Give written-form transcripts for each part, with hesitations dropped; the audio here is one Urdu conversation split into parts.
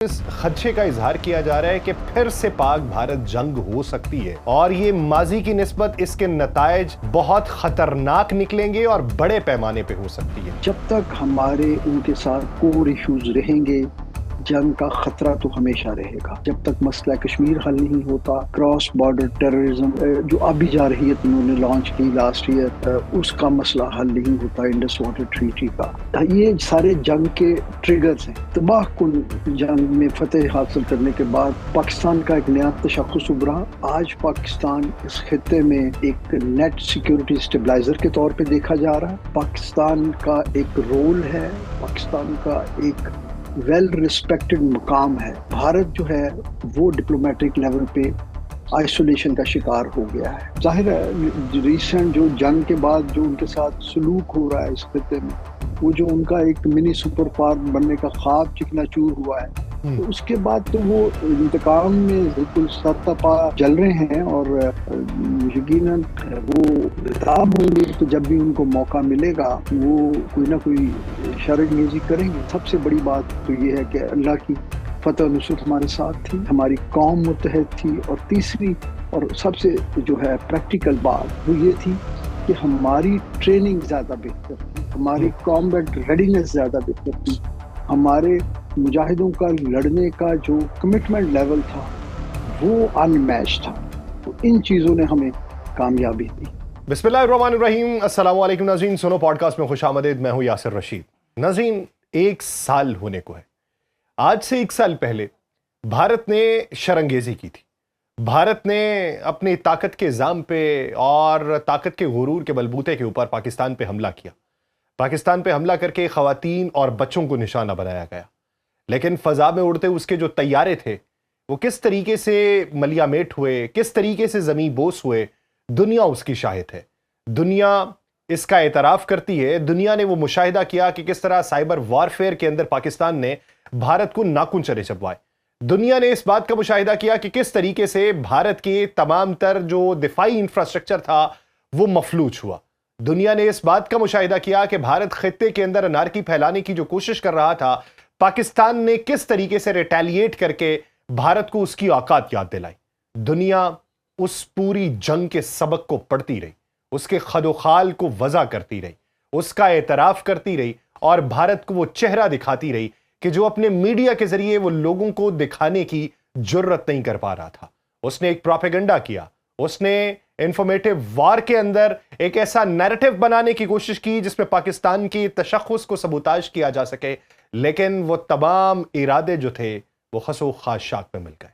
اس خدشے کا اظہار کیا جا رہا ہے کہ پھر سے پاک بھارت جنگ ہو سکتی ہے اور یہ ماضی کی نسبت اس کے نتائج بہت خطرناک نکلیں گے اور بڑے پیمانے پہ ہو سکتی ہے۔ جب تک ہمارے ان کے ساتھ کور ایشوز رہیں گے جنگ کا خطرہ تو ہمیشہ رہے گا۔ جب تک مسئلہ کشمیر حل نہیں ہوتا، کراس بارڈر ٹیررزم جو ابھی جارحیت انہوں نے لانچ کی لاسٹ ایئر، اس کا مسئلہ حل نہیں ہوتا، انڈس واٹر ٹریٹی کا، یہ سارے جنگ کے ٹریگرز ہیں۔ تباہ کن جنگ میں فتح حاصل کرنے کے بعد پاکستان کا ایک نیا تشخص ابھرا۔ آج پاکستان اس خطے میں ایک نیٹ سیکیورٹی اسٹیبلائزر کے طور پہ دیکھا جا رہا ہے۔ پاکستان کا ایک رول ہے، پاکستان کا ایک ویل ریسپیکٹڈ مقام ہے۔ بھارت جو ہے وہ ڈپلومیٹک لیول پہ آئسولیشن کا شکار ہو گیا ہے۔ ظاہر ہے ریسنٹ جو جنگ کے بعد جو ان کے ساتھ سلوک ہو رہا ہے اس خطے میں، وہ جو ان کا ایک منی سپر پاور بننے کا خواب چکنا چور ہوا ہے، تو اس کے بعد تو وہ انتقام میں بالکل سرتپا جل رہے ہیں، اور یقیناً وہ بےتاب ہوں گے تو جب بھی ان کو موقع ملے گا وہ کوئی نہ کوئی شرانگیزی کریں گے۔ سب سے بڑی بات تو یہ ہے کہ اللہ کی فتح و نصرت ہمارے ساتھ تھی، ہماری قوم متحد تھی، اور تیسری اور سب سے جو ہے پریکٹیکل بات وہ یہ تھی کہ ہماری ٹریننگ زیادہ بہتر تھی، ہماری کامبیٹ ریڈینس زیادہ بہتر تھی، ہمارے مجاہدوں کا لڑنے کا جو کمٹمنٹ لیول تھا وہ ان میچ تھا۔ تو ان چیزوں نے ہمیں کامیابی دی۔ بسم اللہ الرحمن الرحیم۔ السلام علیکم ناظرین، سنو پوڈ کاسٹ میں خوش آمدید۔ میں ہوں یاسر رشید۔ ناظرین، 1 سال ہونے کو ہے۔ آج سے 1 سال پہلے بھارت نے شرنگیزی کی تھی۔ بھارت نے اپنی طاقت کے زام پہ اور طاقت کے غرور کے بلبوتے کے اوپر پاکستان پہ حملہ کیا۔ پاکستان پہ حملہ کر کے خواتین اور بچوں کو نشانہ بنایا گیا، لیکن فضا میں اڑتے اس کے جو طیارے تھے وہ کس طریقے سے ملیا میٹ ہوئے، کس طریقے سے زمیں بوس ہوئے، دنیا اس کی شاہد ہے۔ دنیا اس کا اعتراف کرتی ہے۔ دنیا نے وہ مشاہدہ کیا کہ کس طرح سائبر وارفیئر کے اندر پاکستان نے بھارت کو ناخن چرے چبوائے۔ دنیا نے اس بات کا مشاہدہ کیا کہ کس طریقے سے بھارت کے تمام تر جو دفاعی انفراسٹرکچر تھا وہ مفلوج ہوا۔ دنیا نے اس بات کا مشاہدہ کیا کہ بھارت خطے کے اندر انارکی پھیلانے کی جو کوشش کر رہا تھا، پاکستان نے کس طریقے سے ریٹیلیٹ کر کے بھارت کو اس کی اوقات یاد دلائی۔ دنیا اس پوری جنگ کے سبق کو پڑھتی رہی، اس کے خد و خال کو وضع کرتی رہی، اس کا اعتراف کرتی رہی، اور بھارت کو وہ چہرہ دکھاتی رہی کہ جو اپنے میڈیا کے ذریعے وہ لوگوں کو دکھانے کی جرت نہیں کر پا رہا تھا۔ اس نے ایک پروپیگنڈا کیا، اس نے انفارمیٹو وار کے اندر ایک ایسا نیریٹو بنانے کی کوشش کی جس میں پاکستان کی تشخص کو سبوتاژ کیا جا سکے، لیکن وہ تمام ارادے جو تھے وہ خس و خاشاک میں مل گئے۔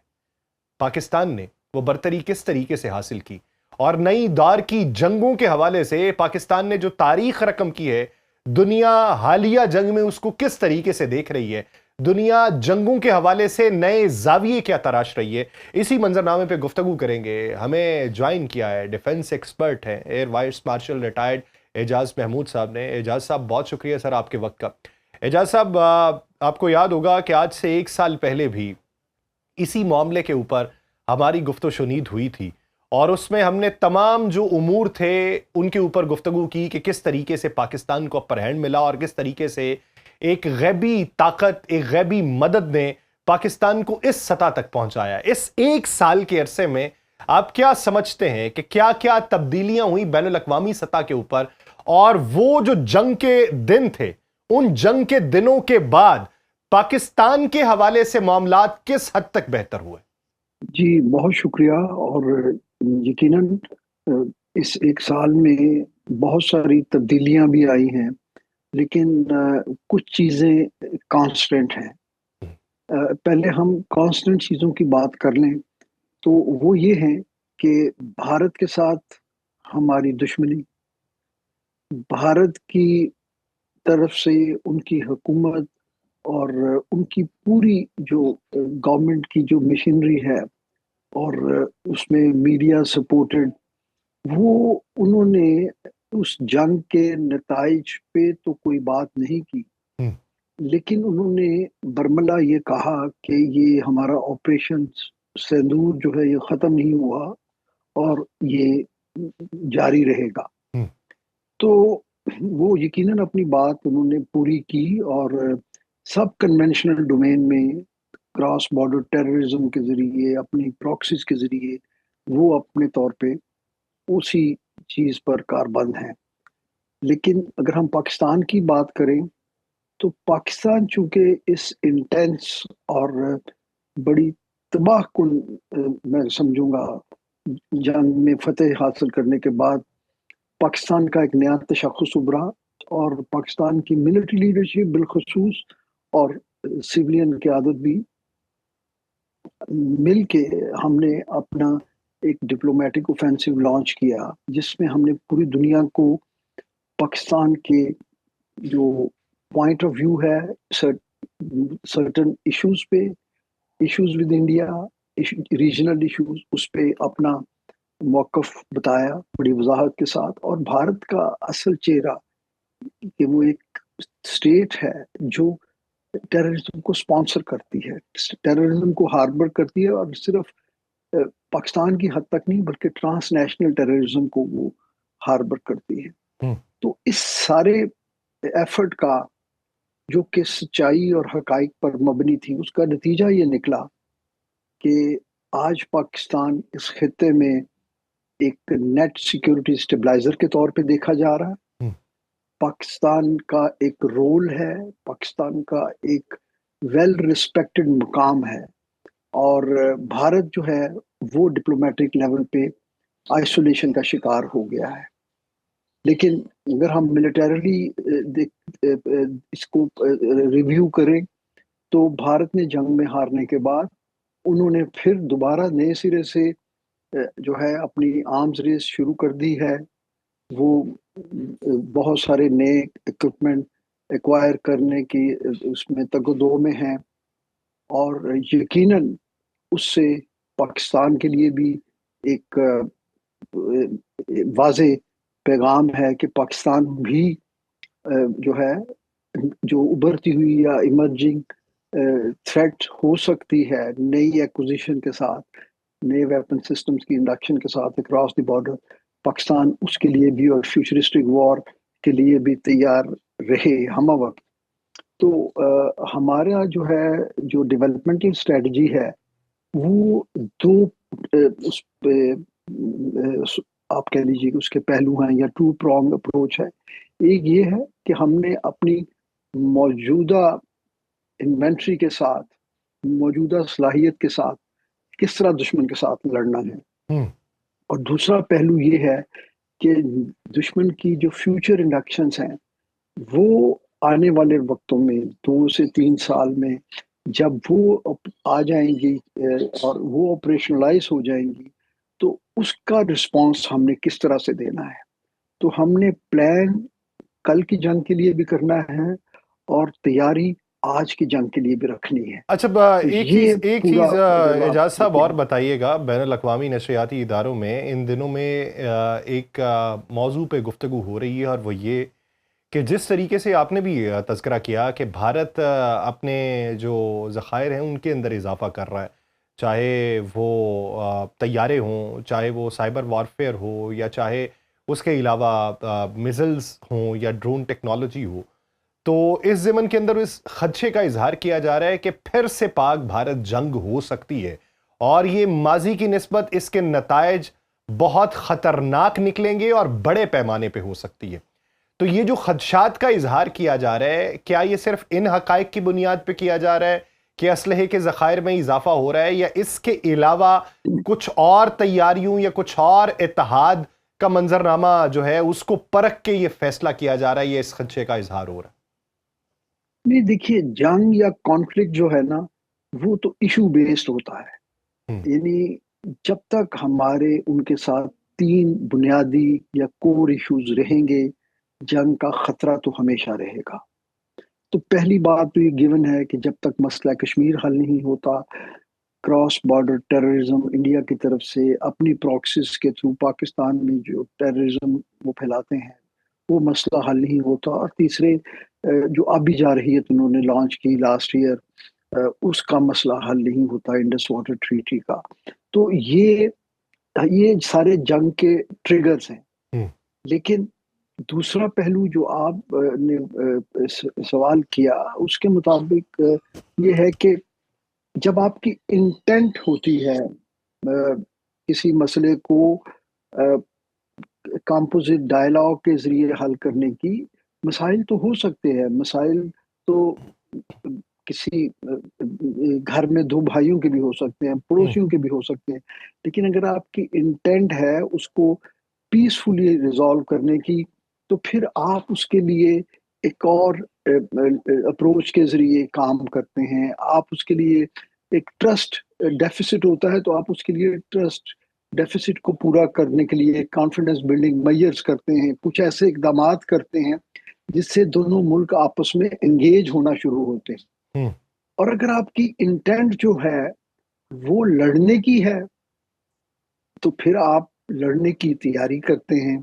پاکستان نے وہ برتری کس طریقے سے حاصل کی، اور نئی دور کی جنگوں کے حوالے سے پاکستان نے جو تاریخ رقم کی ہے، دنیا حالیہ جنگ میں اس کو کس طریقے سے دیکھ رہی ہے، دنیا جنگوں کے حوالے سے نئے زاویے کیا تراش رہی ہے، اسی منظرنامے پہ گفتگو کریں گے۔ ہمیں جوائن کیا ہے ڈیفنس ایکسپرٹ ہیں، ایئر وائس مارشل ریٹائرڈ اعجاز محمود صاحب نے۔ اعجاز صاحب، بہت شکریہ سر آپ کے وقت کا۔ اعجاز صاحب، آپ کو یاد ہوگا کہ آج سے 1 سال پہلے بھی اسی معاملے کے اوپر ہماری گفت و شنید ہوئی تھی، اور اس میں ہم نے تمام جو امور تھے ان کے اوپر گفتگو کی کہ کس طریقے سے پاکستان کو اپر ہینڈ ملا، اور کس طریقے سے ایک غیبی طاقت، ایک غیبی مدد نے پاکستان کو اس سطح تک پہنچایا۔ اس 1 سال کے عرصے میں آپ کیا سمجھتے ہیں کہ کیا کیا تبدیلیاں ہوئی بین الاقوامی سطح کے اوپر، اور وہ جو جنگ کے دن تھے، ان جنگ کے دنوں کے بعد پاکستان کے حوالے سے معاملات کس حد تک بہتر ہوئے؟ جی بہت شکریہ۔ اور یقیناً اس 1 سال میں بہت ساری تبدیلیاں بھی آئی ہیں، لیکن کچھ چیزیں کانسٹنٹ ہیں۔ پہلے ہم کانسٹنٹ چیزوں کی بات کر لیں تو وہ یہ ہے کہ بھارت کے ساتھ ہماری دشمنی، بھارت کی طرف سے ان کی حکومت اور ان کی پوری جو گورنمنٹ کی جو مشینری ہے، اور اس میں میڈیا سپورٹڈ، وہ انہوں نے اس جنگ کے نتائج پہ تو کوئی بات نہیں کی، لیکن انہوں نے برملا یہ کہا کہ یہ ہمارا آپریشن سندور جو ہے یہ ختم نہیں ہوا اور یہ جاری رہے گا۔ تو وہ یقیناً اپنی بات انہوں نے پوری کی، اور سب کنونشنل ڈومین میں کراس بارڈر ٹیررزم کے ذریعے، اپنی پراکسیز کے ذریعے وہ اپنے طور پہ اسی چیز پر کاربند ہیں. لیکن اگر ہم پاکستان کی بات کریں تو پاکستان چونکہ اس انٹینس اور بڑی تباہ کن میں سمجھوں گا جنگ میں فتح حاصل کرنے کے بعد پاکستان کا ایک نیا تشخص ابھرا، اور پاکستان کی ملٹری لیڈرشپ بالخصوص اور سویلین قیادت بھی مل کے ہم نے اپنا ایک ڈپلومیٹک اوفینسو لانچ کیا، جس میں ہم نے پوری دنیا کو پاکستان کے جو پوائنٹ آف ویو ہے سرٹن ایشوز پہ، issues with India, regional issues, اس پہ اپنا موقف بتایا بڑی وضاحت کے ساتھ. اور بھارت کا اصل چہرہ کہ وہ ایک اسٹیٹ ہے جو ٹیررزم کو سپانسر کرتی ہے، ٹیررزم کو ہاربر کرتی ہے، اور صرف پاکستان کی حد تک نہیں بلکہ ٹرانس نیشنل ٹیررزم کو وہ ہاربر کرتی ہے. تو اس سارے ایفرٹ کا جو کہ سچائی اور حقائق پر مبنی تھی، اس کا نتیجہ یہ نکلا کہ آج پاکستان اس خطے میں ایک نیٹ سیکیورٹی اسٹیبلائزر کے طور پہ دیکھا جا رہا ہے. پاکستان کا ایک رول ہے، پاکستان کا ایک ویل ریسپیکٹڈ مقام ہے، اور بھارت جو ہے وہ ڈپلومیٹک لیول پہ آئسولیشن کا شکار ہو گیا ہے. لیکن اگر ہم ملیٹریلی اس کو ریویو کریں تو بھارت نے جنگ میں ہارنے کے بعد انہوں نے پھر دوبارہ نئے سرے سے جو ہے اپنی آرمز ریس شروع کر دی ہے. وہ بہت سارے نئے اکوپمنٹ ایکوائر کرنے کی اس میں تگ و دو میں ہیں، اور یقیناً اس سے پاکستان کے لیے بھی ایک واضح پیغام ہے کہ پاکستان بھی جو ہے جو ابھرتی ہوئی یا ایمرجنگ تھریٹ ہو سکتی ہے نئی ایکوزیشن کے ساتھ، نئے ویپن سسٹمز کی انڈکشن کے ساتھ اکراس دی بارڈر، پاکستان اس کے لیے بھی اور فیوچرسٹک وار کے لیے بھی تیار رہے ہمہ وقت. تو ہمارا جو ہے جو ڈیولپمنٹل اسٹریٹجی ہے وہ دو اس پہ آپ کہہ لیجیے کہ اس کے پہلو ہیں یا ٹو پرونگ اپروچ ہے. ایک یہ ہے کہ ہم نے اپنی موجودہ انوینٹری کے ساتھ، موجودہ صلاحیت کے ساتھ کس طرح دشمن کے ساتھ لڑنا ہے، اور دوسرا پہلو یہ ہے کہ دشمن کی جو فیوچر انڈکشنز ہیں وہ آنے والے وقتوں میں 2 سے 3 سال میں جب وہ آ جائیں گی اور وہ آپریشنلائز ہو جائیں گی تو اس کا رسپانس ہم نے کس طرح سے دینا ہے. تو ہم نے پلان کل کی جنگ کے لیے بھی کرنا ہے اور تیاری آج کی جنگ کے لیے بھی رکھنی ہے. اچھا، ایک چیز اعجاز صاحب اور بتائیے گا، بین الاقوامی نشریاتی اداروں میں ان دنوں میں ایک موضوع پہ گفتگو ہو رہی ہے، اور وہ یہ کہ جس طریقے سے آپ نے بھی تذکرہ کیا کہ بھارت اپنے جو ذخائر ہیں ان کے اندر اضافہ کر رہا ہے، چاہے وہ طیارے ہوں، چاہے وہ سائبر وارفیئر ہو، یا چاہے اس کے علاوہ میزلز ہوں یا ڈرون ٹیکنالوجی ہو. تو اس ضمن کے اندر اس خدشے کا اظہار کیا جا رہا ہے کہ پھر سے پاک بھارت جنگ ہو سکتی ہے، اور یہ ماضی کی نسبت اس کے نتائج بہت خطرناک نکلیں گے اور بڑے پیمانے پہ ہو سکتی ہے. تو یہ جو خدشات کا اظہار کیا جا رہا ہے، کیا یہ صرف ان حقائق کی بنیاد پہ کیا جا رہا ہے کہ اسلحے کے ذخائر میں اضافہ ہو رہا ہے، یا اس کے علاوہ کچھ اور تیاریوں یا کچھ اور اتحاد کا منظرنامہ جو ہے اس کو پرکھ کے یہ فیصلہ کیا جا رہا ہے، یہ اس خدشے کا اظہار ہو رہا ہے؟ نہیں، دیکھیے جنگ یا کانفلکٹ جو ہے نا وہ تو ایشو بیسڈ ہوتا ہے. یعنی جب تک ہمارے ان کے ساتھ 3 بنیادی یا کور ایشوز رہیں گے، جنگ کا خطرہ تو ہمیشہ رہے گا. تو پہلی بات تو یہ گیون ہے کہ جب تک مسئلہ کشمیر حل نہیں ہوتا، کراس بارڈر ٹیررزم انڈیا کی طرف سے اپنی پراکسیز کے تھرو پاکستان میں جو ٹیررزم وہ پھیلاتے ہیں وہ مسئلہ حل نہیں ہوتا. اور تیسرے جو آبی جارحیت انہوں نے لانچ کی لاسٹ ایئر، اس کا مسئلہ حل نہیں ہوتا انڈس واٹر ٹریٹی کا. تو یہ سارے جنگ کے ٹریگرز ہیں. لیکن دوسرا پہلو جو آپ نے سوال کیا اس کے مطابق یہ ہے کہ جب آپ کی انٹینٹ ہوتی ہے کسی مسئلے کو کمپوزٹ ڈائلاگ کے ذریعے حل کرنے کی، مسائل تو ہو سکتے ہیں، مسائل تو کسی گھر میں دو بھائیوں کے بھی ہو سکتے ہیں، پڑوسیوں کے بھی ہو سکتے ہیں، لیکن اگر آپ کی انٹینٹ ہے اس کو پیسفلی ریزالو کرنے کی، تو پھر آپ اس کے لیے ایک اور اپروچ کے ذریعے کام کرتے ہیں. آپ اس کے لیے ایک ٹرسٹ ڈیفیسٹ ہوتا ہے تو آپ اس کے لیے ٹرسٹ ڈیفیسٹ کو پورا کرنے کے لیے کانفیڈنس بلڈنگ میئرز کرتے ہیں، کچھ ایسے اقدامات کرتے ہیں جس سے دونوں ملک آپس میں انگیج ہونا شروع ہوتے ہیں. ہوں، اور اگر آپ کی انٹینٹ جو ہے وہ لڑنے کی ہے تو پھر آپ لڑنے کی تیاری کرتے ہیں.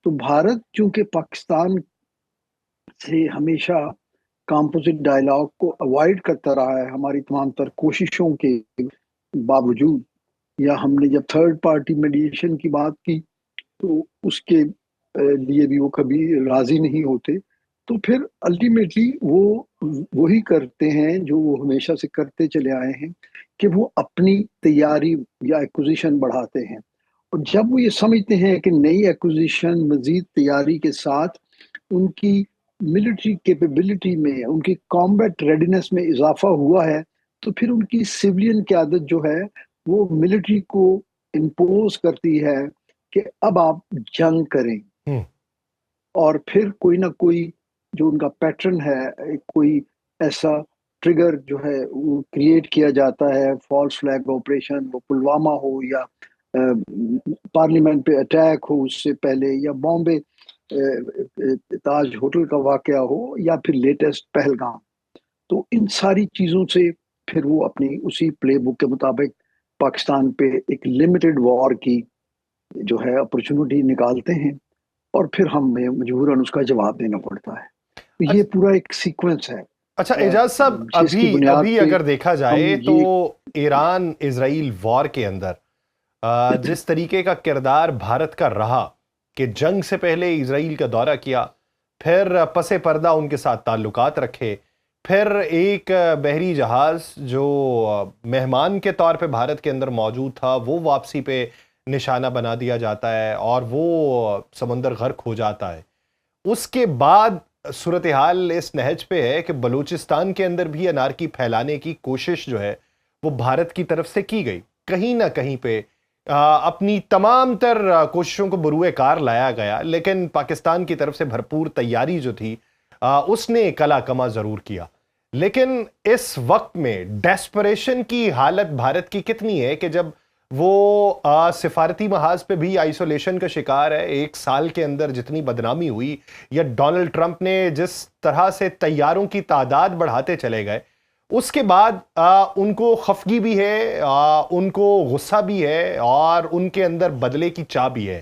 تو بھارت چونکہ پاکستان سے ہمیشہ کمپوزٹ ڈائلاگ کو اوائڈ کرتا رہا ہے ہماری تمام تر کوششوں کے باوجود، یا ہم نے جب تھرڈ پارٹی میڈیشن کی بات کی تو اس کے لیے بھی وہ کبھی راضی نہیں ہوتے، تو پھر الٹیمیٹلی وہ وہی کرتے ہیں جو وہ ہمیشہ سے کرتے چلے آئے ہیں کہ وہ اپنی تیاری یا ایکوزیشن بڑھاتے ہیں. اور جب وہ یہ سمجھتے ہیں کہ نئی ایکوزیشن مزید تیاری کے ساتھ ان کی ملٹری کیپیبلٹی میں، ان کی کامبیٹ ریڈینس میں اضافہ ہوا ہے، تو پھر ان کی سویلین قیادت جو ہے وہ ملٹری کو امپوز کرتی ہے کہ اب آپ جنگ کریں. ہوں، اور پھر کوئی نہ کوئی جو ان کا پیٹرن ہے، کوئی ایسا ٹریگر جو ہے وہ کریٹ کیا جاتا ہے، فالس فلیگ آپریشن، وہ پلوامہ ہو یا پارلیمنٹ پہ اٹیک ہو اس سے پہلے، یا بامبے تاج ہوٹل کا واقعہ ہو، یا پھر لیٹسٹ پہلگام. تو ان ساری چیزوں سے پھر وہ اپنی اسی پلے بک کے مطابق پاکستان پہ ایک لمیٹڈ وار کی جو ہے اپرچونٹی نکالتے ہیں، اور پھر ہمیں مجبوراً اس کا جواب دینا پڑتا ہے. یہ پورا ایک سیکوینس ہے اچھا اعجاز صاحب، جس کی بنیاد ابھی پہ اگر دیکھا ہم جائے تو یہ ایران اسرائیل وار کے اندر جس طریقے کا کردار بھارت کا رہا کہ جنگ سے پہلے اسرائیل کا دورہ کیا، پھر پس پردہ ان کے ساتھ تعلقات رکھے، پھر ایک بحری جہاز جو مہمان کے طور پہ بھارت کے اندر موجود تھا وہ واپسی پہ نشانہ بنا دیا جاتا ہے اور وہ سمندر غرق ہو جاتا ہے. اس کے بعد صورتحال اس نہج پہ ہے کہ بلوچستان کے اندر بھی انارکی پھیلانے کی کوشش جو ہے وہ بھارت کی طرف سے کی گئی. کہیں نہ کہیں پہ اپنی تمام تر کوششوں کو بروئے کار لایا گیا، لیکن پاکستان کی طرف سے بھرپور تیاری جو تھی اس نے کلا کما ضرور کیا. لیکن اس وقت میں ڈیسپریشن کی حالت بھارت کی کتنی ہے کہ جب وہ سفارتی محاذ پہ بھی آئسولیشن کا شکار ہے. 1 سال کے اندر جتنی بدنامی ہوئی، یا ڈونلڈ ٹرمپ نے جس طرح سے طیاروں کی تعداد بڑھاتے چلے گئے، اس کے بعد ان کو خفگی بھی ہے، ان کو غصہ بھی ہے، اور ان کے اندر بدلے کی چاہ بھی ہے.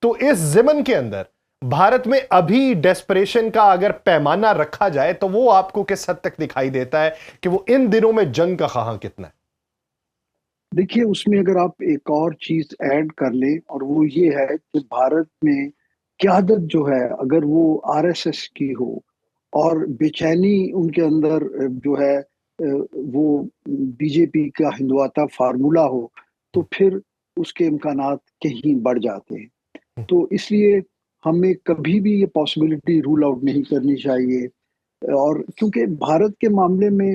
تو اس ضمن کے اندر بھارت میں ابھی ڈیسپریشن کا اگر پیمانہ رکھا جائے تو وہ آپ کو کس حد تک دکھائی دیتا ہے کہ وہ ان دنوں میں جنگ کا خواہاں کتنا ہے؟ دیکھیے، اس میں اگر آپ ایک اور چیز ایڈ کر لیں، اور وہ یہ ہے کہ بھارت میں قیادت جو ہے اگر وہ آر ایس ایس کی ہو اور بے چینی ان کے اندر جو ہے وہ بی جے پی کا ہندواتا فارمولا ہو، تو پھر اس کے امکانات کہیں بڑھ جاتے ہیں. تو اس لیے ہمیں کبھی بھی یہ پاسبلٹی رول آؤٹ نہیں کرنی چاہیے. اور کیونکہ بھارت کے معاملے میں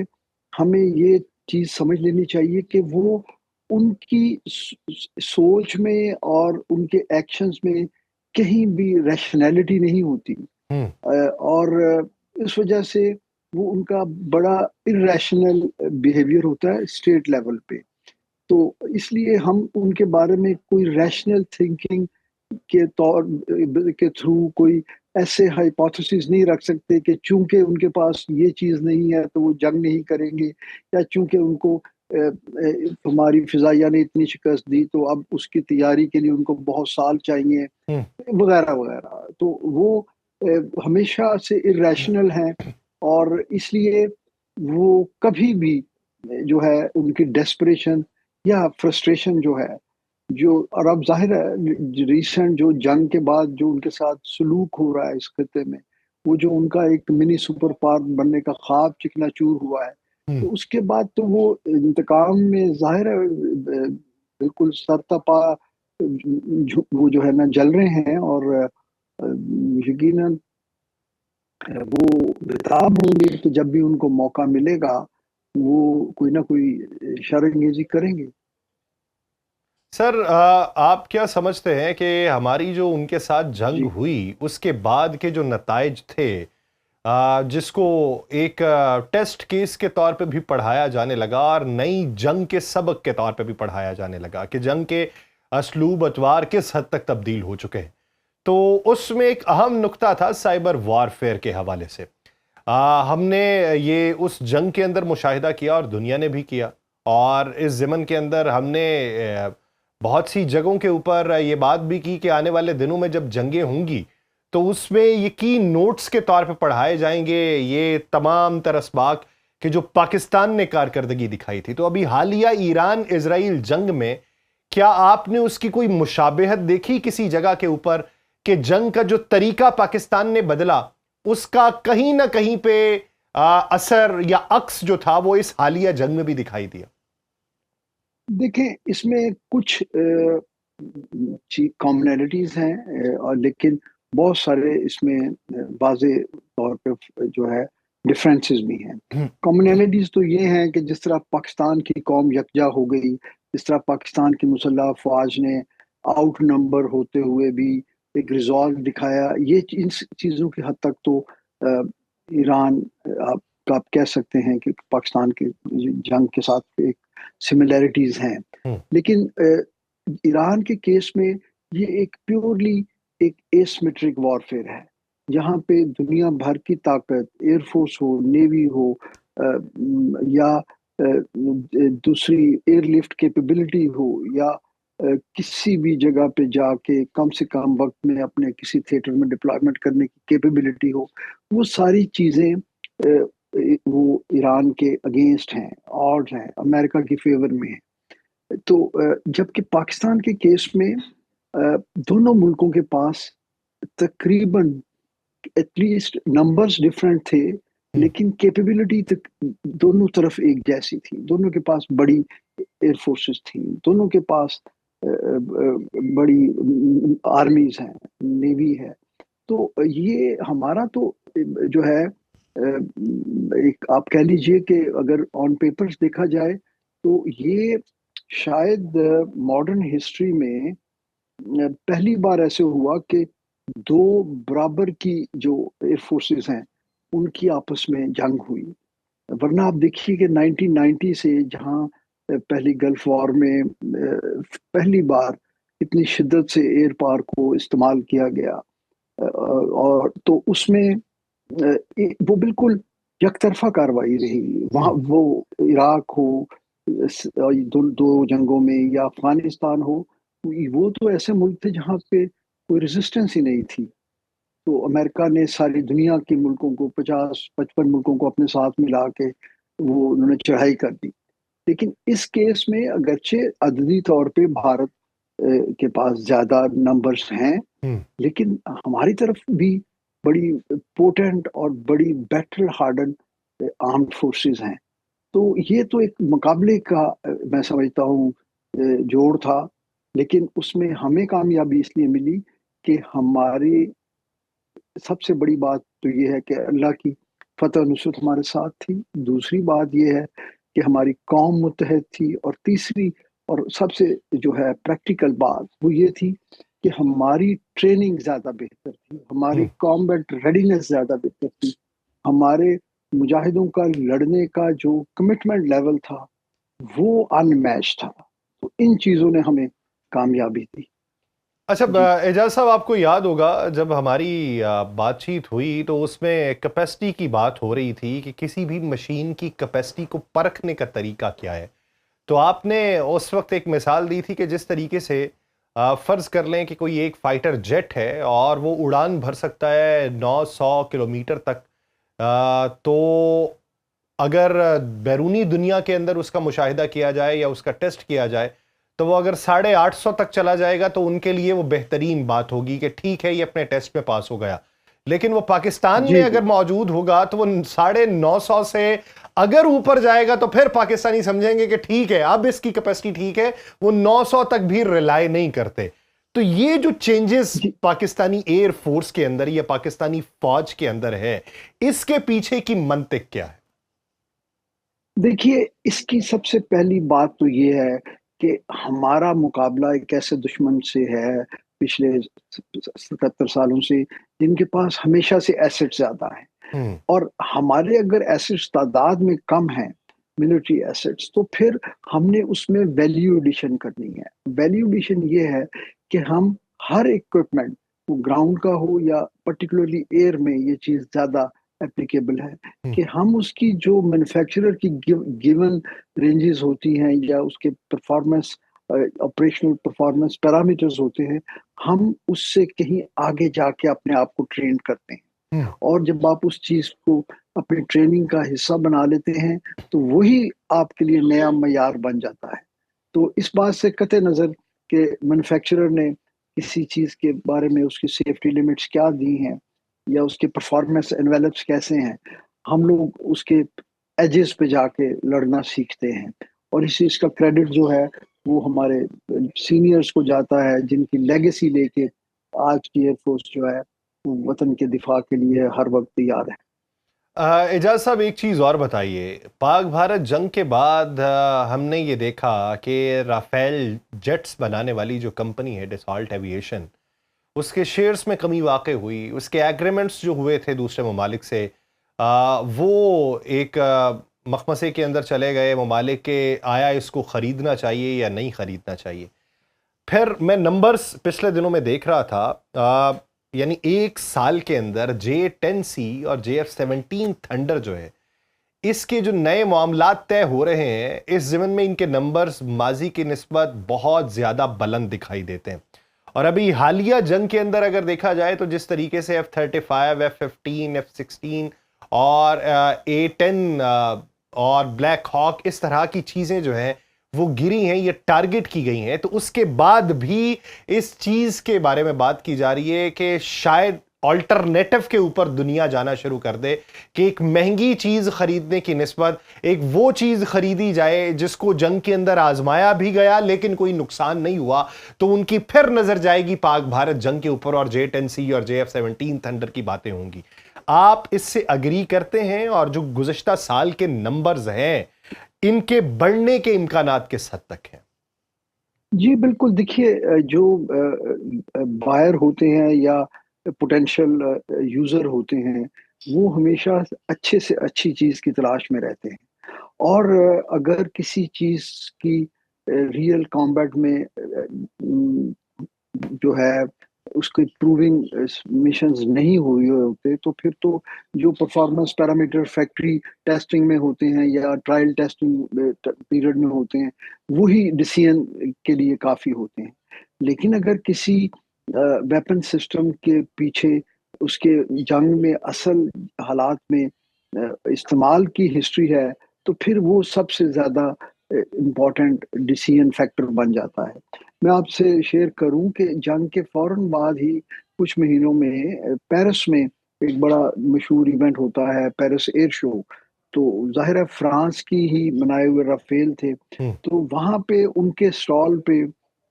ہمیں یہ چیز سمجھ لینی چاہیے کہ وہ ان کی سوچ میں اور ان کے ایکشنز میں کہیں بھی ریشنلٹی نہیں ہوتی، ہوں، اور اس وجہ سے وہ ان کا بڑا irrational بیہیویئر ہوتا ہے اسٹیٹ لیول پہ. تو اس لیے ہم ان کے بارے میں کوئی ریشنل تھنکنگ کے طور کے تھرو کوئی ایسے ہائپوتھیسز نہیں رکھ سکتے کہ چونکہ ان کے پاس یہ چیز نہیں ہے تو وہ جنگ نہیں کریں گے، یا چونکہ ان کو ہماری فضائیہ نے اتنی شکست دی تو اب اس کی تیاری کے لیے ان کو بہت سال چاہیے، ہوں. وغیرہ وغیرہ. تو وہ ہمیشہ سے irrational ہیں، اور اس لیے وہ کبھی بھی جو ہے ان کی ڈیسپریشن یا فرسٹریشن جو ہے، جو اور اب ظاہر ہے ریسنٹ جو جنگ کے بعد جو ان کے ساتھ سلوک ہو رہا ہے اس خطے میں، وہ جو ان کا ایک منی سپر پاور بننے کا خواب چکنا چور ہوا ہے، تو اس کے بعد تو وہ انتقام میں ظاہر ہے بالکل سرتپا وہ جو ہے نا جل رہے ہیں، اور یقیناً وہ بےتاب ہوں گے، تو جب بھی ان کو موقع ملے گا وہ کوئی نہ کوئی شر انگیزی کریں گے۔ سر آپ کیا سمجھتے ہیں کہ ہماری جو ان کے ساتھ جنگ جی ہوئی اس کے بعد کے جو نتائج تھے، جس کو ایک ٹیسٹ کیس کے طور پہ بھی پڑھایا جانے لگا اور نئی جنگ کے سبق کے طور پہ بھی پڑھایا جانے لگا کہ جنگ کے اسلوب اتوار کس حد تک تبدیل ہو چکے ہیں، تو اس میں ایک اہم نقطہ تھا سائبر وارفیئر کے حوالے سے۔ ہم نے یہ اس جنگ کے اندر مشاہدہ کیا اور دنیا نے بھی کیا، اور اس ضمن کے اندر ہم نے بہت سی جگہوں کے اوپر یہ بات بھی کی کہ آنے والے دنوں میں جب جنگیں ہوں گی تو اس میں یہ کی نوٹس کے طور پہ پڑھائے جائیں گے یہ تمام تر اسباق کہ جو پاکستان نے کارکردگی دکھائی تھی۔ تو ابھی حالیہ ایران اسرائیل جنگ میں کیا آپ نے اس کی کوئی مشابہت دیکھی کسی جگہ کے اوپر کہ جنگ کا جو طریقہ پاکستان نے بدلا اس کا کہیں نہ کہیں پہ اثر یا عکس جو تھا وہ اس حالیہ جنگ میں بھی دکھائی دیا؟ دیکھیں، اس میں کچھ کامنالٹیز ہیں، اور لیکن بہت سارے اس میں واضح طور پہ جو ہے ڈفرینسز بھی ہیں۔ کامنالٹیز تو یہ ہیں کہ جس طرح پاکستان کی قوم یکجا ہو گئی، جس طرح پاکستان کی مسلح افواج نے آؤٹ نمبر ہوتے ہوئے بھی ایک ریزالو دکھایا، یہ ان چیزوں کی حد تک تو ایران آپ کہہ سکتے ہیں کہ پاکستان کی جنگ کے ساتھ ایک سملیرٹیز ہیں۔ لیکن ایران کے کیس میں یہ ایک پیورلی ایک ایسمیٹرک وارفیئر ہے، جہاں پہ دنیا بھر کی طاقت، ایئر فورس ہو، نیوی ہو، یا دوسری ایئر لفٹ کیپیبلٹی ہو، یا کسی بھی جگہ پہ جا کے کم سے کم وقت میں اپنے کسی تھیٹر میں ڈپلائمنٹ کرنے کی کیپیبلٹی ہو، وہ ساری چیزیں وہ ایران کے اگینسٹ ہیں، آڈ ہیں، امریکہ کی فیور میں ہیں۔ تو جبکہ پاکستان کے کیس میں دونوں ملکوں کے پاس تقریباً ایٹ لیسٹ نمبرز ڈفرینٹ تھے، لیکن کیپیبلٹی دونوں طرف ایک جیسی تھی۔ دونوں کے پاس بڑی ایئر فورسز تھیں، دونوں کے پاس بڑی آرمیز ہیں، نیوی ہے۔ تو یہ ہمارا تو جو ہے ایک آپ کہہ لیجئے کہ اگر آن پیپرز دیکھا جائے تو یہ شاید ماڈرن ہسٹری میں پہلی بار ایسے ہوا کہ دو برابر کی جو ایئر فورسز ہیں ان کی آپس میں جنگ ہوئی۔ ورنہ آپ دیکھیے کہ 1990 سے جہاں پہلی گلف وار میں پہلی بار اتنی شدت سے ایئر پاور کو استعمال کیا گیا، اور تو اس میں وہ بالکل یک طرفہ کاروائی رہی۔ وہاں وہ عراق ہو دو جنگوں میں، یا افغانستان ہو، وہ تو ایسے ملک تھے جہاں پہ کوئی ریزسٹنس ہی نہیں تھی۔ تو امریکہ نے ساری دنیا کے ملکوں کو 50-55 ملکوں کو اپنے ساتھ ملا کے وہ انہوں نے چڑھائی کر دی۔ لیکن اس کیس میں اگرچہ عددی طور پہ بھارت کے پاس زیادہ نمبرز ہیں، لیکن ہماری طرف بھی بڑی پوٹنٹ اور بڑی بیٹل ہارڈن آرمڈ فورسز ہیں۔ تو یہ تو ایک مقابلے کا میں سمجھتا ہوں جوڑ تھا، لیکن اس میں ہمیں کامیابی اس لیے ملی کہ ہماری سب سے بڑی بات تو یہ ہے کہ اللہ کی فتح نصرت ہمارے ساتھ تھی۔ دوسری بات یہ ہے کہ ہماری قوم متحد تھی، اور تیسری اور سب سے جو ہے پریکٹیکل بات وہ یہ تھی کہ ہماری ٹریننگ زیادہ بہتر تھی، ہماری کامبیٹ ریڈینس زیادہ بہتر تھی، ہمارے مجاہدوں کا لڑنے کا جو کمٹمنٹ لیول تھا وہ ان میچ تھا۔ تو ان چیزوں نے ہمیں کامیابی دی۔ اچھا اعجاز صاحب، آپ کو یاد ہوگا جب ہماری بات چیت ہوئی تو اس میں کیپیسٹی کی بات ہو رہی تھی کہ کسی بھی مشین کی کیپیسٹی کو پرکھنے کا طریقہ کیا ہے، تو آپ نے اس وقت ایک مثال دی تھی کہ جس طریقے سے فرض کر لیں کہ کوئی ایک فائٹر جیٹ ہے اور وہ اڑان بھر سکتا ہے 900 کلومیٹر تک، تو اگر بیرونی دنیا کے اندر اس کا مشاہدہ کیا جائے یا اس کا ٹیسٹ کیا جائے تو وہ اگر 850 تک چلا جائے گا تو ان کے لیے وہ بہترین بات ہوگی کہ ٹھیک ہے یہ اپنے ٹیسٹ میں پاس ہو گیا۔ لیکن وہ پاکستان جی میں جی اگر موجود ہوگا تو وہ 950 سے اگر اوپر جائے گا تو پھر پاکستانی سمجھیں گے کہ ٹھیک ہے اب اس کی کیپیسٹی ٹھیک ہے، وہ 900 تک بھی ریلائی نہیں کرتے. تو یہ جو چینجز جی پاکستانی ایئر فورس کے اندر یا پاکستانی فوج کے اندر ہے، اس کے پیچھے کی منطق کیا ہے؟ دیکھیے، اس کی سب سے پہلی بات تو یہ ہے کہ ہمارا مقابلہ ایک ایسے دشمن سے ہے پچھلے 77 سالوں سے، جن کے پاس ہمیشہ سے ایسٹ زیادہ ہیں. ہوں اور ہمارے اگر ایسٹس تعداد میں کم ہیں، ملٹری ایسٹس، تو پھر ہم نے اس میں ویلیو ایڈیشن کرنی ہے. ویلیو ایڈیشن یہ ہے کہ ہم ہر اکوپمنٹ، وہ گراؤنڈ کا ہو یا پرٹیکولرلی ایئر میں، یہ چیز زیادہ اپلیکیبل ہے ہوں کہ ہم اس کی جو مینوفیکچرر کی گیون رینجز ہوتی ہیں یا اس کے پرفارمنس، آپریشنل پرفارمنس پیرامیٹرز ہوتے ہیں، ہم اس سے کہیں آگے جا کے اپنے آپ کو ٹرین کرتے ہیں. ہوں اور جب آپ اس چیز کو اپنی ٹریننگ کا حصہ بنا لیتے ہیں تو وہی آپ کے لیے نیا معیار بن جاتا ہے. تو اس بات سے قطع نظر کہ مینوفیکچرر نے کسی چیز کے بارے میں اس کی سیفٹی لیمٹس کیا دی ہیں یا اس کے پرفارمنس انویلپس کیسے ہیں، ہم لوگ اس کے ایجز پہ جا کے لڑنا سیکھتے ہیں. اور اس چیز کا کریڈٹ جو ہے وہ ہمارے سینئرز کو جاتا ہے، جن کی لیگیسی لے کے آج کی ایئر فورس جو ہے وہ وطن کے دفاع کے لیے ہر وقت تیار ہے. اعجاز صاحب ایک چیز اور بتائیے، پاک بھارت جنگ کے بعد ہم نے یہ دیکھا کہ رافیل جیٹس بنانے والی جو کمپنی ہے ڈسالٹ ایویشن، اس کے شیئرز میں کمی واقع ہوئی، اس کے ایگریمنٹس جو ہوئے تھے دوسرے ممالک سے وہ ایک مخمسے کے اندر چلے گئے ممالک کے آیا اس کو خریدنا چاہیے یا نہیں خریدنا چاہیے. پھر میں نمبرز پچھلے دنوں میں دیکھ رہا تھا، یعنی ایک سال کے اندر J-10C اور JF-17 تھنڈر جو ہے، اس کے جو نئے معاملات طے ہو رہے ہیں، اس ضمن میں ان کے نمبرز ماضی کی نسبت بہت زیادہ بلند دکھائی دیتے ہیں. اور ابھی حالیہ جنگ کے اندر اگر دیکھا جائے تو جس طریقے سے F-35، F-15، F-16 اور A-10 اور بلیک ہاک اس طرح کی چیزیں جو ہیں وہ گری ہیں، یہ ٹارگٹ کی گئی ہیں، تو اس کے بعد بھی اس چیز کے بارے میں بات کی جا رہی ہے کہ شاید آلٹرنیٹو کے اوپر دنیا جانا شروع کر دے کہ ایک مہنگی چیز خریدنے کی نسبت ایک وہ چیز خریدی جائے جس کو جنگ کے اندر آزمایا بھی گیا لیکن کوئی نقصان نہیں ہوا. تو ان کی پھر نظر جائے گی پاک بھارت جنگ کے اوپر اور J-10C اور JF-17 تھنڈر کی باتیں ہوں گی. آپ اس سے اگری کرتے ہیں؟ اور جو گزشتہ سال کے نمبرز ہیں ان کے بڑھنے کے امکانات کس حد تک ہیں؟ جی بالکل. دیکھیے، جو بائر ہوتے ہیں یا پوٹینشیل یوزر ہوتے ہیں، وہ ہمیشہ اچھے سے اچھی چیز کی تلاش میں رہتے ہیں. اور اگر کسی چیز کی ریئل کامبیٹ میں جو ہے اس کے پروونگ مشنز نہیں ہوئے ہوتے، تو پھر تو جو پرفارمنس پیرامیٹر فیکٹری ٹیسٹنگ میں ہوتے ہیں یا ٹرائل ٹیسٹنگ پیریڈ میں ہوتے ہیں، وہی ڈیسیژن کے لیے کافی ہوتے ہیں. لیکن اگر کسی ویپن سسٹم کے پیچھے اس کے جنگ میں اصل حالات میں استعمال کی ہسٹری ہے، تو پھر وہ سب سے زیادہ امپورٹنٹ ڈیسیژن فیکٹر بن جاتا ہے. میں آپ سے شیئر کروں کہ جنگ کے فوراً بعد ہی کچھ مہینوں میں پیرس میں ایک بڑا مشہور ایونٹ ہوتا ہے، پیرس ایئر شو. تو ظاہر ہے فرانس کی ہی بنائے ہوئے رافیل تھے، تو وہاں پہ ان کے سٹال پہ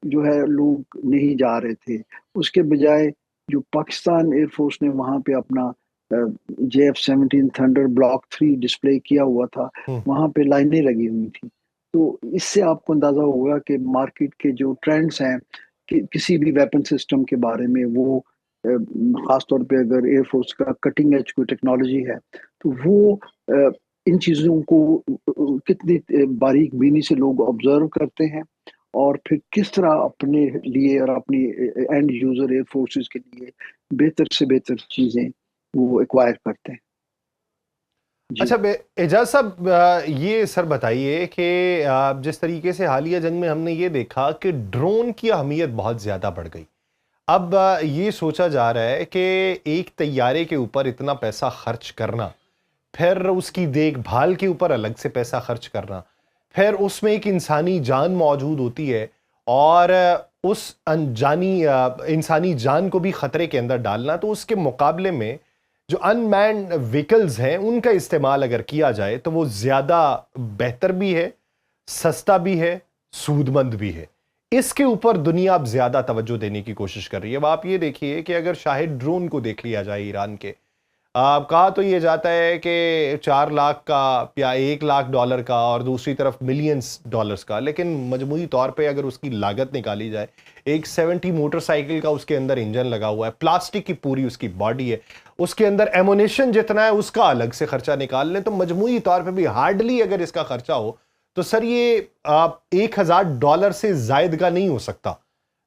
جو ہے لوگ نہیں جا رہے تھے. اس کے بجائے جو پاکستان ایئر فورس نے وہاں پہ اپنا JF-17 تھنڈر بلاک 3 ڈسپلے کیا ہوا تھا، وہاں پہ لائنیں لگی ہوئی تھی. تو اس سے آپ کو اندازہ ہوگا کہ مارکیٹ کے جو ٹرینڈز ہیں کہ کسی بھی ویپن سسٹم کے بارے میں، وہ خاص طور پہ اگر ایئر فورس کا کٹنگ ایج کوئی ٹیکنالوجی ہے تو وہ ان چیزوں کو کتنی باریک بینی سے لوگ آبزرو کرتے ہیں اور پھر کس طرح اپنے لیے اور اپنی اینڈ یوزر ایئر فورسز کے لیے بہتر سے بہتر چیزیں وہ ایکوائر کرتے ہیں. جی اچھا اعجاز صاحب، یہ سر بتائیے کہ جس طریقے سے حالیہ جنگ میں ہم نے یہ دیکھا کہ ڈرون کی اہمیت بہت زیادہ بڑھ گئی. اب یہ سوچا جا رہا ہے کہ ایک طیارے کے اوپر اتنا پیسہ خرچ کرنا، پھر اس کی دیکھ بھال کے اوپر الگ سے پیسہ خرچ کرنا، پھر اس میں ایک انسانی جان موجود ہوتی ہے اور اس انسانی جان کو بھی خطرے کے اندر ڈالنا، تو اس کے مقابلے میں جو ان مینڈ وہیکلز ہیں ان کا استعمال اگر کیا جائے تو وہ زیادہ بہتر بھی ہے، سستا بھی ہے، سود مند بھی ہے. اس کے اوپر دنیا اب زیادہ توجہ دینے کی کوشش کر رہی ہے. اب آپ یہ دیکھیے کہ اگر شاہد ڈرون کو دیکھ لیا جائے ایران کے، کہا تو یہ جاتا ہے کہ 4 لاکھ کا یا 1 لاکھ ڈالر کا اور دوسری طرف ملینز ڈالرز کا، لیکن مجموعی طور پہ اگر اس کی لاگت نکالی جائے، ایک 70 موٹر سائیکل کا اس کے اندر انجن لگا ہوا ہے، پلاسٹک کی پوری اس کی باڈی ہے، اس کے اندر ایمونیشن جتنا ہے اس کا الگ سے خرچہ نکال لیں تو مجموعی طور پہ بھی ہارڈلی اگر اس کا خرچہ ہو تو سر یہ $1,000 سے زائد کا نہیں ہو سکتا.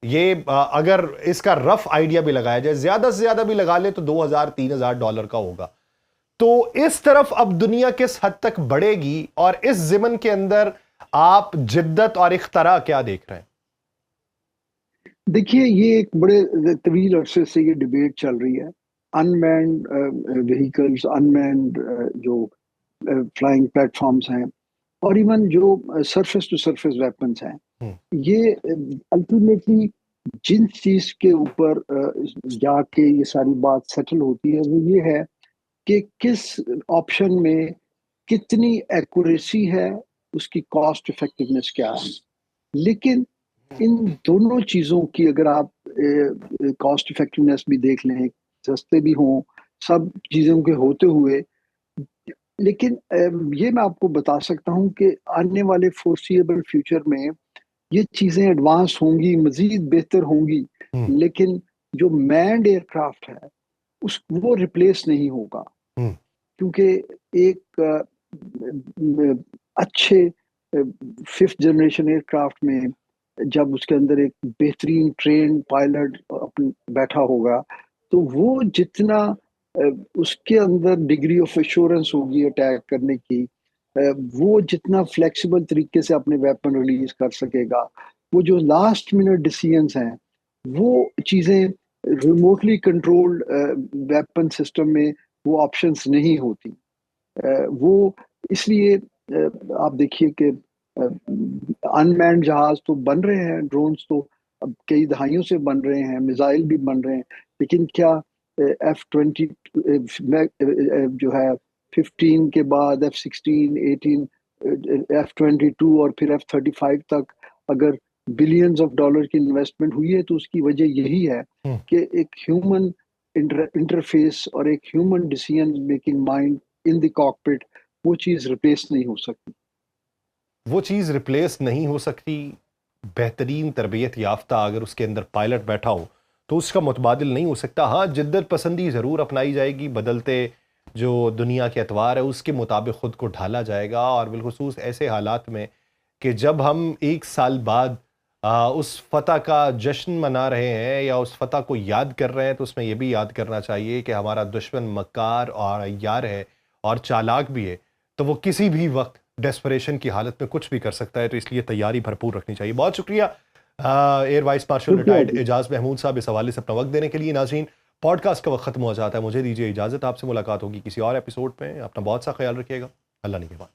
یہ اگر اس کا رف آئیڈیا بھی لگایا جائے، زیادہ سے زیادہ بھی لگا لے تو $2,000-3,000 کا ہوگا. تو اس طرف اب دنیا کس حد تک بڑھے گی اور اس ضمن کے اندر آپ جدت اور اختراع کیا دیکھ رہے ہیں؟ دیکھیے، یہ ایک بڑے طویل عرصے سے یہ ڈیبیٹ چل رہی ہے. ان مینڈ وہیکلز، ان مینڈ جو فلائنگ پلیٹ فارمز ہیں، اور ایون جو سرفیس ٹو سرفیس ویپنز ہیں، یہ الٹیمیٹلی جن چیز کے اوپر جا کے یہ ساری بات سیٹل ہوتی ہے وہ یہ ہے کہ کس آپشن میں کتنی ایکوریسی ہے، اس کی کاسٹ افیکٹونیس کیا ہے. لیکن ان دونوں چیزوں کی اگر آپ کاسٹ افیکٹونیس بھی دیکھ لیں، سستے بھی ہوں، سب چیزوں کے ہوتے ہوئے، لیکن یہ میں آپ کو بتا سکتا ہوں کہ آنے والے فورسیبل فیوچر میں یہ چیزیں ایڈوانس ہوں گی، مزید بہتر ہوں گی، لیکن جو مینڈ ایئر کرافٹ ہے وہ ریپلیس نہیں ہوگا. کیونکہ ایک اچھے 5th جنریشن ایئر کرافٹ میں جب اس کے اندر ایک بہترین ٹرین پائلٹ بیٹھا ہوگا تو وہ جتنا اس کے اندر ڈگری آف ایشورنس ہوگی اٹیک کرنے کی، وہ جتنا فلیکسیبل طریقے سے اپنے ویپن ریلیز کر سکے گا، وہ جو لاسٹ منٹ ڈیسیژنز ہیں وہ چیزیں ریموٹلی کنٹرولڈ ویپن سسٹم میں وہ آپشنز نہیں ہوتی. وہ اس لیے آپ دیکھیے کہ ان مینڈ جہاز تو بن رہے ہیں، ڈرونز تو اب کئی دہائیوں سے بن رہے ہیں، میزائل بھی بن رہے ہیں، لیکن کیا F-20 جو ہے 15 کے بعد F-16، 18، F-22 اور پھر F-35 تک اگر بلینز آف ڈالر کی انویسٹمنٹ ہوئی ہے تو اس کی وجہ یہی ہے کہ ایک ہیومن انٹرفیس اور ایک human decision making mind in the cockpit, وہ چیز ریپلیس نہیں ہو سکتی. وہ چیز ریپلیس نہیں ہو سکتی. بہترین تربیت یافتہ اگر اس کے اندر پائلٹ بیٹھا ہو تو اس کا متبادل نہیں ہو سکتا. ہاں، جدت پسندی ضرور اپنائی جائے گی، بدلتے جو دنیا کے اتوار ہے اس کے مطابق خود کو ڈھالا جائے گا، اور بالخصوص ایسے حالات میں کہ جب ہم 1 سال بعد اس فتح کا جشن منا رہے ہیں یا اس فتح کو یاد کر رہے ہیں تو اس میں یہ بھی یاد کرنا چاہیے کہ ہمارا دشمن مکار اور عیار ہے اور چالاک بھی ہے، تو وہ کسی بھی وقت ڈیسپریشن کی حالت میں کچھ بھی کر سکتا ہے. تو اس لیے تیاری بھرپور رکھنی چاہیے. بہت شکریہ ایئر وائس مارشل ریٹائرڈ اعجاز محمود صاحب اس حوالے سے اپنا وقت دینے کے لیے. ناظرین، پوڈ کاسٹ کا وقت ختم ہو جاتا ہے، مجھے دیجیے اجازت. آپ سے ملاقات ہوگی کسی اور ایپیسوڈ میں. اپنا بہت سا خیال رکھیے گا. اللہ نگہبان.